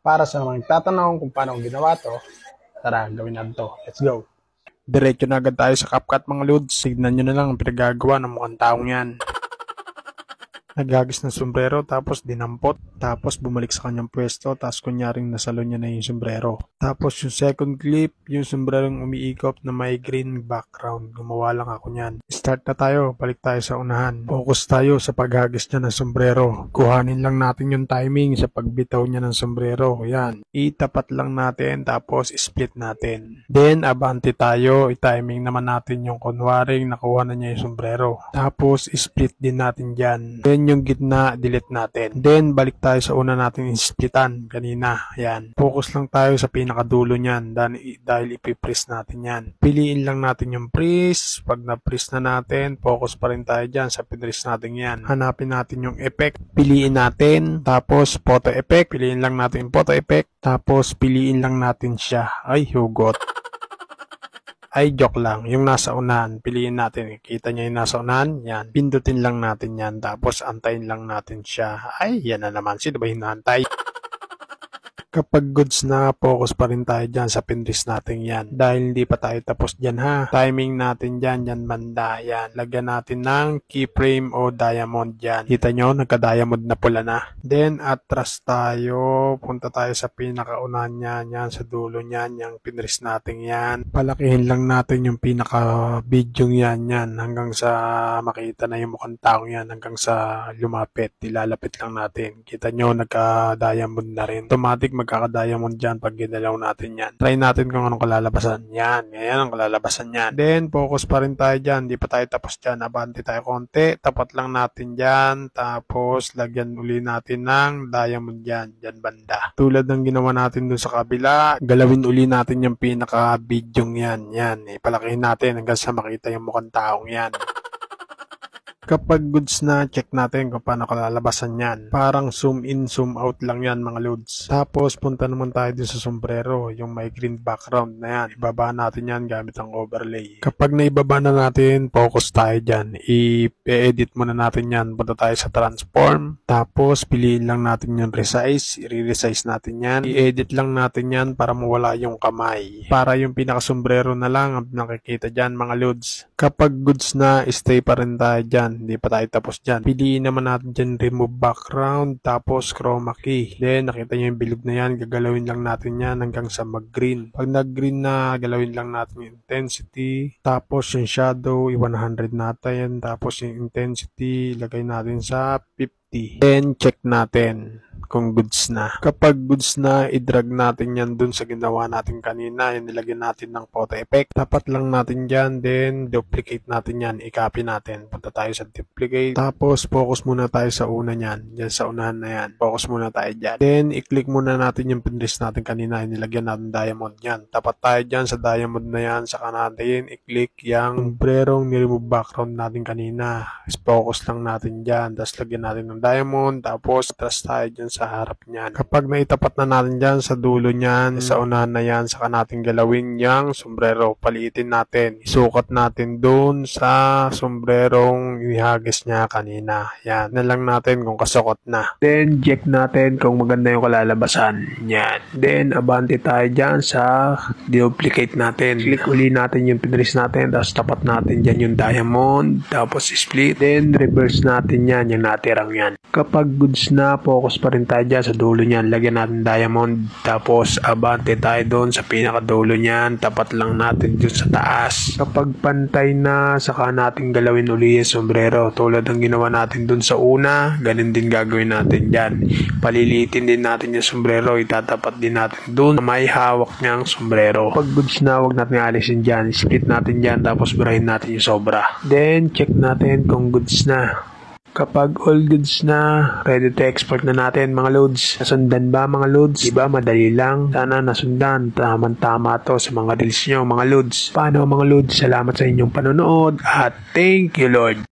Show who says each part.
Speaker 1: Para sa mga tatanong kung paano ko ginawa to, tara, gawin natin to. Let's go. Diretso na agad tayo sa CapCut mga lods. Signan nyo na lang ang pinagagawa ng mukhang taong yan. Naghagis ng sombrero, tapos dinampot, tapos bumalik sa kanyang pwesto, tapos kunyaring nasalo niya na yung sombrero. Tapos yung second clip, yung sombrerong umiikot na may green background. Gumawa lang ako niyan. Start na tayo, balik tayo sa unahan. Focus tayo sa paghagis niya ng sombrero. Kuhanin lang natin yung timing sa pagbitaw niya ng sombrero. Yan. Itapat lang natin, tapos split natin. Then, abante tayo, i-timing naman natin yung kunwaring nakuha na niya yung sombrero. Tapos, split din natin dyan. Then, yung gitna, delete natin. Then, balik tayo sa una natin splitan kanina. Yan. Focus lang tayo sa pinakadulo niyan dahil ipipress natin yan. Piliin lang natin yung press. Pag na-press na natin, focus pa rin tayo dyan sa pinress natin yan. Hanapin natin yung effect. Piliin natin. Tapos, photo effect. Piliin lang natin yung photo effect. Tapos, piliin lang natin siya. Ay, hugot. Ay, joke lang. Yung nasa unahan, piliin natin. Kita niya yung nasa unahan? Yan. Pindutin lang natin yan. Tapos, antayin lang natin siya. Ay, yan na naman. Sino ba hinahantay? Kapag goods na, focus pa rin tayo dyan sa pinress natin yan. Dahil hindi pa tayo tapos dyan ha. Timing natin dyan, yan banda. Yan. Lagyan natin ng keyframe o diamond dyan. Kita nyo, nagka-diamond na pula na. Then, atras tayo. Punta tayo sa pinakaunahan yan. Yan, sa dulo niyan. Yung pinress natin yan. Palakihin lang natin yung pinaka-video yan. Yan. Hanggang sa makita na yung mukhang taong yan. Hanggang sa lumapit. Ilalapit lang natin. Kita nyo, nagka-diamond na rin. Automatic magkaka-diamond dyan pag ginalaw natin yan. Try natin kung anong kalalabasan. Yan. Yan ang kalalabasan yan. Then, focus pa rin tayo dyan. Di pa tayo tapos dyan. Abante tayo konti. Tapat lang natin dyan. Tapos, lagyan uli natin ng diamond dyan. Dyan banda. Tulad ng ginawa natin dun sa kabila, galawin uli natin yung pinaka-bidyong yan. Yan. Ipalakihin natin hanggang sa makita yung mukhang taong yan. Kapag goods na, check natin kung paano kalalabasan yan. Parang zoom in, zoom out lang yan mga loads. Tapos, punta naman tayo din sa sombrero, yung may green background na yan. Ibaba natin yan gamit ang overlay. Kapag naibaba na natin, focus tayo dyan. I-edit muna natin yan. Punta tayo sa transform. Tapos, piliin lang natin yung resize. I-resize natin yan. I-edit lang natin yan para mawala yung kamay. Para yung pinaka-sombrero na lang ang nakikita dyan mga loads. Kapag goods na, stay pa rin tayo dyan. Hindi pa tayo tapos dyan. Piliin naman natin dyan remove background, tapos chroma key. Then, nakita nyo yung bilog na yan. Gagalawin lang natin yan hanggang sa mag-green. Pag nag-green na, galawin lang natin yung intensity. Tapos, yung shadow, 100 natin. Tapos, yung intensity, lagay natin sa 50. Then, check natin kung goods na. Kapag goods na, i-drag natin yan dun sa ginawa natin kanina. Yung nilagyan natin ng photo effect. Tapat lang natin dyan. Then, duplicate natin yan. I-copy natin. Punta tayo sa duplicate. Tapos, focus muna tayo sa una nyan. Dyan sa unahan na yan. Focus muna tayo dyan. Then, i-click muna natin yung pinress natin kanina. Yung nilagyan natin diamond yan. Tapat tayo dyan sa diamond na yan. Saka natin, i-click yung sombrerong ni-remove background natin kanina. Focus lang natin dyan. Tapos, lagyan natin ng diamond. Tapos, atras tayo dyan sa harap niyan. Kapag naitapat na natin dyan sa dulo niyan, sa unahan na yan, saka natin galawin yung sombrero. Paliitin natin. Isukat natin dun sa sombrerong ihagis niya kanina. Yan. Na lang natin kung kasukot na. Then, check natin kung maganda yung kalalabasan. Yan. Then, abante tayo dyan sa duplicate natin. Click uli natin yung pinress natin, tapos tapat natin dyan yung diamond, tapos split. Then, reverse natin yan, yung natirang yan. Kapag goods na, focus pa rin tayo dyan sa dulo niyan. Lagyan natin diamond. Tapos, abante tayo doon sa pinakadulo niyan. Tapat lang natin dun sa taas. Kapag pantay na, saka natin galawin uli yung sombrero. Tulad ng ginawa natin dun sa una, ganun din gagawin natin dyan. Palilitin din natin yung sombrero. Itatapat din natin dun na may hawak niyang sombrero. Pag goods na, huwag natin alisin dyan. Split natin dyan. Tapos, burahin natin yung sobra. Then, check natin kung goods na. Kapag all goods na, ready to export na natin mga loads. Nasundan ba mga loads? Diba madali lang? Sana nasundan. Tama to sa mga reels nyo mga loads. Paano mga loads? Salamat sa inyong panonood at thank you Lord.